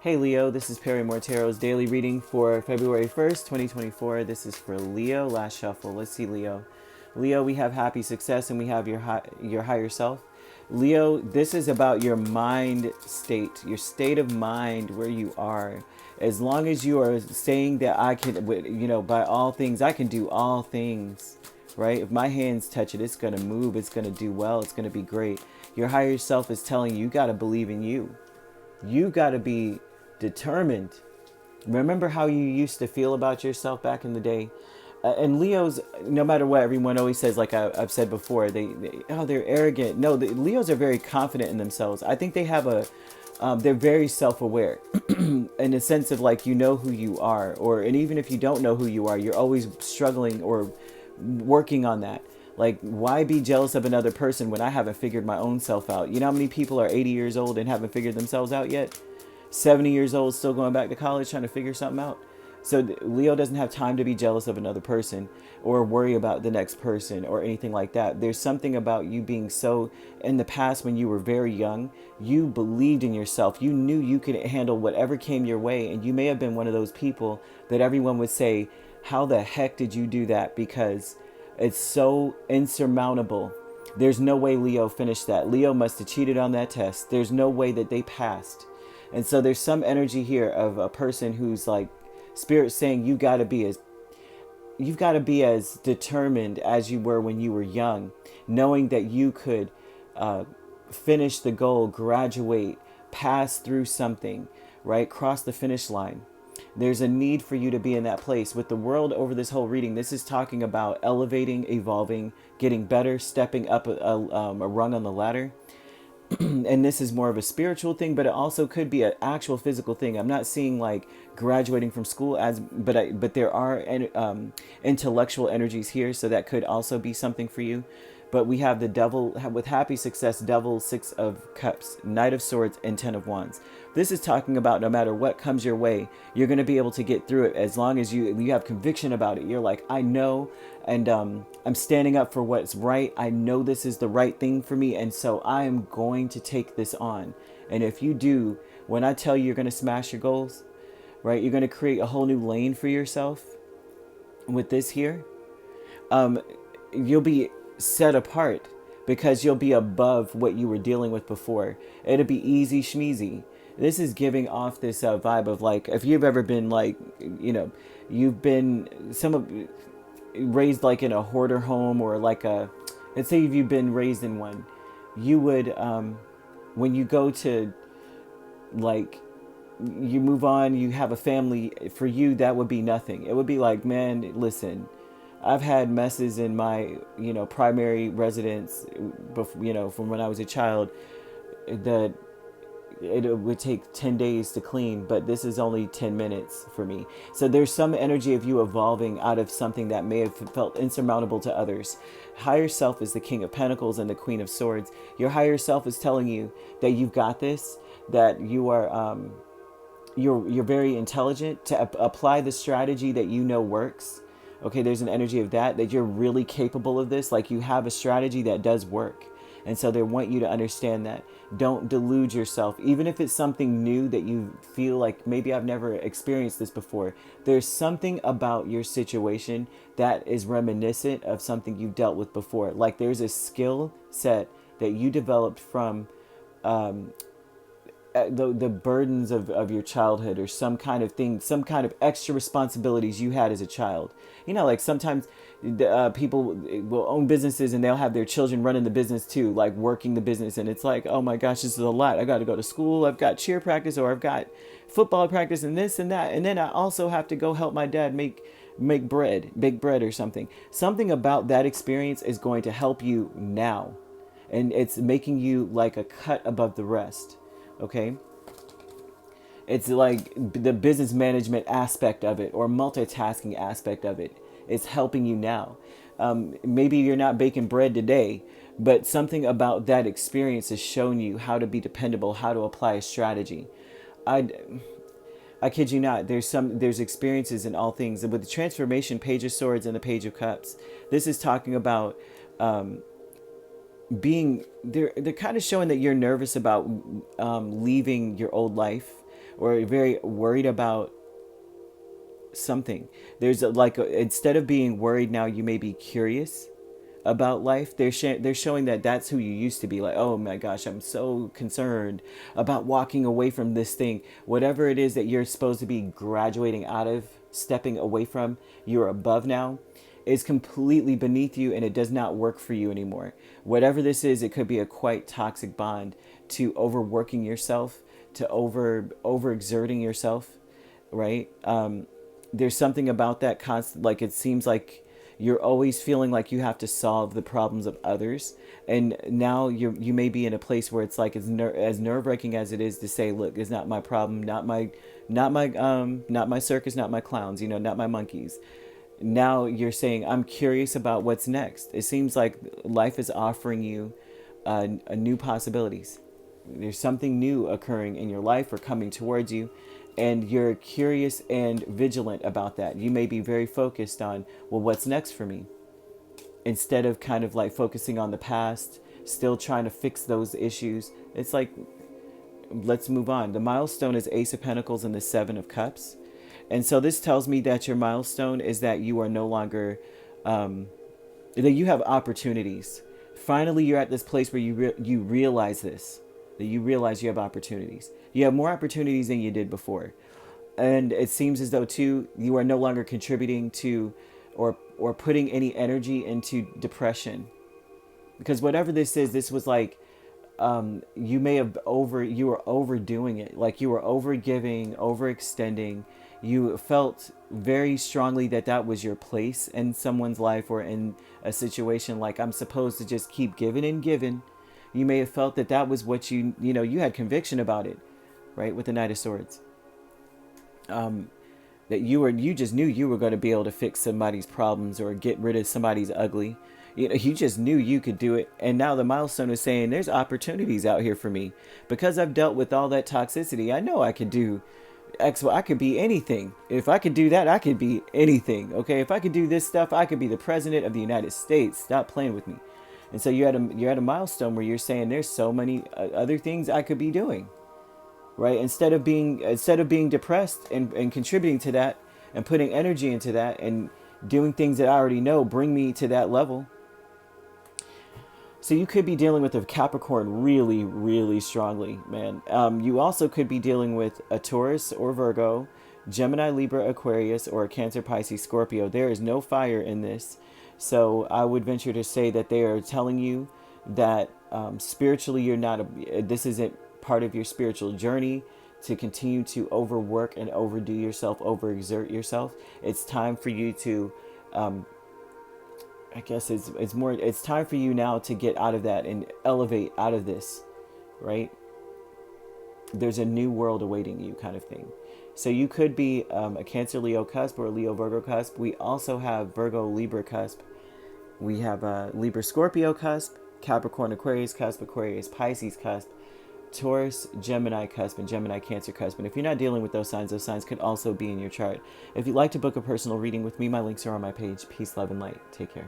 Hey Leo, this is Perrymore Tarot's daily reading for February 1st, 2024. This is for Leo. Last shuffle. Let's see, Leo. Leo, we have happy success and we have your higher self. Leo, this is about your mind state, your state of mind where you are. As long as you are saying that I can, by all things, I can do all things, right? If my hands touch it, it's going to move, it's going to do well, it's going to be great. Your higher self is telling you got to believe in you. You got to be determined. Remember how you used to feel about yourself back in the day? And Leos, no matter what, everyone always says, like I've said before, they're arrogant. No, the Leos are very confident in themselves. I think they have they're very self-aware in the sense of like, you know who you are, and even if you don't know who you are, you're always struggling or working on that. Like, why be jealous of another person when I haven't figured my own self out? You know how many people are 80 years old and haven't figured themselves out yet? 70 years old, still going back to college, trying to figure something out. So Leo doesn't have time to be jealous of another person or worry about the next person or anything like that. There's something about you being so, in the past when you were very young, you believed in yourself. You knew you could handle whatever came your way. And you may have been one of those people that everyone would say, how the heck did you do that? Because it's so insurmountable. There's no way Leo finished that. Leo must have cheated on that test. There's no way that they passed. And so there's some energy here of a person who's like, spirit saying you've got to be as determined as you were when you were young, knowing that you could finish the goal, graduate, pass through something, right? Cross the finish line. There's a need for you to be in that place. With the world over this whole reading, this is talking about elevating, evolving, getting better, stepping up a rung on the ladder. And this is more of a spiritual thing, but it also could be an actual physical thing. I'm not seeing like graduating from school but there are intellectual energies here, so that could also be something for you. But we have the devil with happy success, devil, 6 of cups, knight of swords, and 10 of wands. This is talking about no matter what comes your way, you're going to be able to get through it as long as you have conviction about it. You're like, I know, and I'm standing up for what's right. I know this is the right thing for me, and so I am going to take this on. And if you do, when I tell you you're going to smash your goals, right, you're going to create a whole new lane for yourself with this here. You'll be set apart because you'll be above what you were dealing with before. It'll be easy schmeezy. This is giving off this vibe of like, if you've ever been like, you've been raised like in a hoarder home, or like let's say if you've been raised in one, you would, when you go to like, you move on, you have a family, for you, that would be nothing. It would be like, man, listen, I've had messes in my, primary residence, from when I was a child, that it would take 10 days to clean, but this is only 10 minutes for me. So there's some energy of you evolving out of something that may have felt insurmountable to others. Higher self is the King of Pentacles and the Queen of Swords. Your higher self is telling you that you've got this, that you are, you're very intelligent to apply the strategy that works. Okay, there's an energy of that you're really capable of this. Like, you have a strategy that does work. And so they want you to understand that. Don't delude yourself. Even if it's something new that you feel like, maybe I've never experienced this before. There's something about your situation that is reminiscent of something you've dealt with before. Like, there's a skill set that you developed from the burdens of your childhood, or some kind of thing, some kind of extra responsibilities you had as a child. Like sometimes people will own businesses and they'll have their children running the business too, like working the business. And it's like, oh my gosh, this is a lot. I got to go to school. I've got cheer practice, or I've got football practice, and this and that. And then I also have to go help my dad make bake bread or something. Something about that experience is going to help you now. And it's making you like a cut above the rest. Okay, it's like the business management aspect of it, or multitasking aspect of it. It's helping you now. Maybe you're not baking bread today, but something about that experience has shown you how to be dependable, how to apply a strategy. I kid you not. There's experiences in all things, and with the transformation, Page of Swords and the Page of Cups, this is talking about being they're kind of showing that you're nervous about leaving your old life, or very worried about something. There's like instead of being worried now, you may be curious about life. They're showing that that's who you used to be. Like, oh my gosh, I'm so concerned about walking away from this thing. Whatever it is that you're supposed to be graduating out of, stepping away from, you're above now, is completely beneath you, and it does not work for you anymore. Whatever this is, it could be a quite toxic bond to overworking yourself, to overexerting yourself, right? There's something about that constant, like it seems like you're always feeling like you have to solve the problems of others, and now you may be in a place where it's like as nerve-wracking as it is to say, look, it's not my problem, not my circus, not my clowns, not my monkeys. Now you're saying, I'm curious about what's next. It seems like life is offering you a new possibilities. There's something new occurring in your life or coming towards you, and you're curious and vigilant about that. You may be very focused on, well, what's next for me? Instead of kind of like focusing on the past, still trying to fix those issues. It's like, let's move on. The milestone is Ace of Pentacles and the Seven of Cups. And so this tells me that your milestone is that you are no longer, that you have opportunities. Finally, you're at this place where you realize this, that you realize you have opportunities. You have more opportunities than you did before. And it seems as though, too, you are no longer contributing to or putting any energy into depression. Because whatever this is, this was like, you were overdoing it. Like you were overgiving, overextending. You felt very strongly that that was your place in someone's life or in a situation, like I'm supposed to just keep giving and giving. You may have felt that that was what you had conviction about it, right? With the Knight of Swords. That you just knew you were going to be able to fix somebody's problems or get rid of somebody's ugly. You just knew you could do it. And now the milestone is saying there's opportunities out here for me. Because I've dealt with all that toxicity, I know I could do X. Well, I could be anything. If I could do that, I could be anything. Okay, if I could do this stuff, I could be the president of the United States. Stop playing with me. And so you're at a milestone where you're saying there's so many other things I could be doing. Right? Instead of being depressed and contributing to that and putting energy into that and doing things that I already know bring me to that level. So you could be dealing with a Capricorn really, really strongly, man. You also could be dealing with a Taurus or Virgo, Gemini, Libra, Aquarius, or a Cancer, Pisces, Scorpio. There is no fire in this. So I would venture to say that they are telling you that spiritually this isn't part of your spiritual journey to continue to overwork and overdo yourself, overexert yourself. It's time for you to I guess it's time for you now to get out of that and elevate out of this, right? There's a new world awaiting you, kind of thing. So you could be a Cancer Leo cusp or a Leo Virgo cusp. We also have Virgo Libra cusp. We have a Libra Scorpio cusp, Capricorn Aquarius cusp, Aquarius Pisces cusp, Taurus Gemini cusp, and Gemini Cancer cusp. And if you're not dealing with those signs could also be in your chart. If you'd like to book a personal reading with me, my links are on my page. Peace, love, and light. Take care.